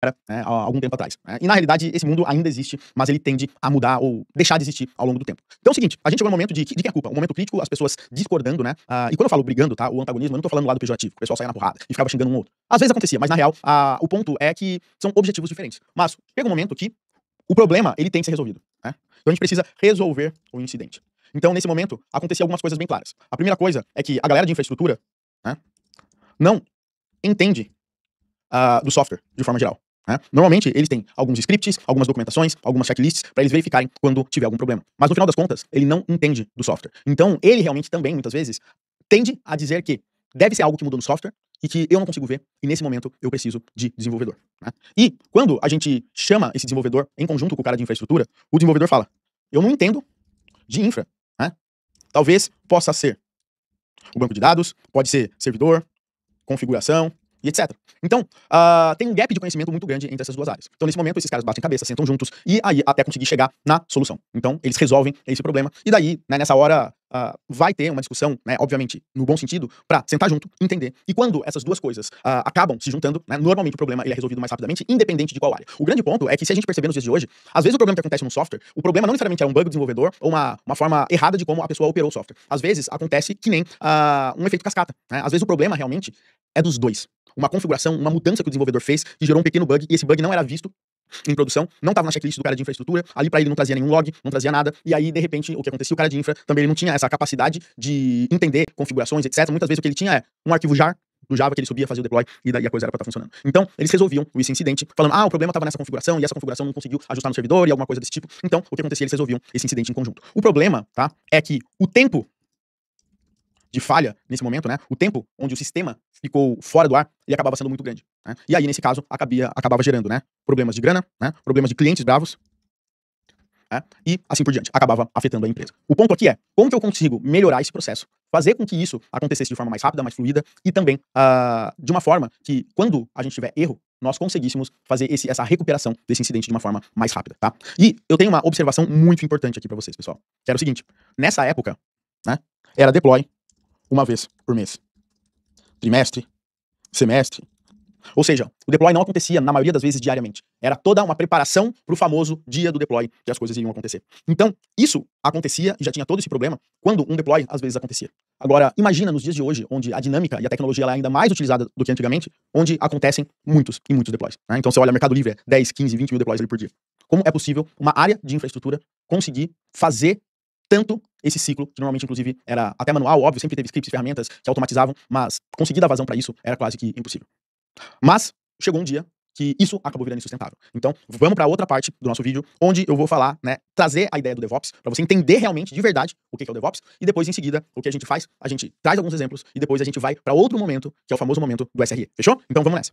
era, né, há algum tempo atrás, né? E na realidade esse mundo ainda existe, mas ele tende a mudar ou deixar de existir ao longo do tempo. Então é o seguinte, a gente chegou no momento de quem é culpa? Um momento crítico, as pessoas discordando, né? E quando eu falo brigando, tá? O antagonismo, eu não tô falando do lado pejorativo, o pessoal saia na porrada e ficava xingando um outro. Às vezes acontecia, mas na real, o ponto é que são objetivos diferentes. Mas chega um momento que o problema, ele tem que ser resolvido, né? Então a gente precisa resolver o incidente. Então, nesse momento, acontecia algumas coisas bem claras. A primeira coisa é que a galera de infraestrutura, né, não entende do software de forma geral, né? Normalmente, eles têm alguns scripts, algumas documentações, algumas checklists para eles verificarem quando tiver algum problema. Mas no final das contas, ele não entende do software. Então, ele realmente também, muitas vezes, tende a dizer que deve ser algo que mudou no software e que eu não consigo ver, e nesse momento eu preciso de desenvolvedor, né? E quando a gente chama esse desenvolvedor em conjunto com o cara de infraestrutura, o desenvolvedor fala, eu não entendo de infra, né? Talvez possa ser o banco de dados, pode ser servidor, configuração e etc. Então, tem um gap de conhecimento muito grande entre essas duas áreas. Então, nesse momento, esses caras batem cabeça, sentam juntos e aí até conseguir chegar na solução. Então, eles resolvem esse problema e daí, né, nessa hora, vai ter uma discussão, né, obviamente, no bom sentido, pra sentar junto, entender. E quando essas duas coisas acabam se juntando, né, normalmente o problema ele é resolvido mais rapidamente, independente de qual área. O grande ponto é que se a gente perceber nos dias de hoje, às vezes o problema que acontece no software, o problema não necessariamente é um bug do desenvolvedor ou uma forma errada de como a pessoa operou o software. Às vezes acontece que nem um efeito cascata, né? Às vezes o problema realmente é dos dois. Uma configuração, uma mudança que o desenvolvedor fez, que gerou um pequeno bug, e esse bug não era visto em produção, não estava na checklist do cara de infraestrutura, ali pra ele não trazia nenhum log, não trazia nada, e aí, de repente, o que acontecia, o cara de infra também ele não tinha essa capacidade de entender configurações, etc. Muitas vezes o que ele tinha é um arquivo jar do Java que ele subia, fazia o deploy, e daí a coisa era pra estar funcionando. Então, eles resolviam esse incidente, falando, o problema estava nessa configuração, e essa configuração não conseguiu ajustar no servidor, e alguma coisa desse tipo. Então, o que acontecia, eles resolviam esse incidente em conjunto. O problema, tá, é que o tempo de falha, nesse momento, né, o tempo onde o sistema ficou fora do ar, ele acabava sendo muito grande, né? E aí, nesse caso, acabava gerando, né, problemas de grana, né, problemas de clientes bravos, né, e assim por diante, acabava afetando a empresa. O ponto aqui é, como que eu consigo melhorar esse processo, fazer com que isso acontecesse de forma mais rápida, mais fluida, e também de uma forma que, quando a gente tiver erro, nós conseguíssemos fazer essa recuperação desse incidente de uma forma mais rápida, tá? E eu tenho uma observação muito importante aqui pra vocês, pessoal, que era o seguinte, nessa época, né, era deploy uma vez por mês, trimestre, semestre. Ou seja, o deploy não acontecia, na maioria das vezes, diariamente. Era toda uma preparação pro famoso dia do deploy, que as coisas iriam acontecer. Então, isso acontecia, e já tinha todo esse problema, quando um deploy, às vezes, acontecia. Agora, imagina nos dias de hoje, onde a dinâmica e a tecnologia ela é ainda mais utilizada do que antigamente, onde acontecem muitos e muitos deploys, né? Então, você olha o Mercado Livre, 10, 15, 20 mil deploys ali por dia. Como é possível uma área de infraestrutura conseguir fazer tanto esse ciclo, que normalmente, inclusive, era até manual, óbvio, sempre teve scripts, ferramentas que automatizavam, mas conseguir dar vazão pra isso era quase que impossível. Mas chegou um dia que isso acabou virando insustentável. Então, vamos pra outra parte do nosso vídeo, onde eu vou falar, né, trazer a ideia do DevOps, pra você entender realmente, de verdade, o que é o DevOps, e depois, em seguida, o que a gente faz, a gente traz alguns exemplos, e depois a gente vai pra outro momento, que é o famoso momento do SRE. Fechou? Então vamos nessa.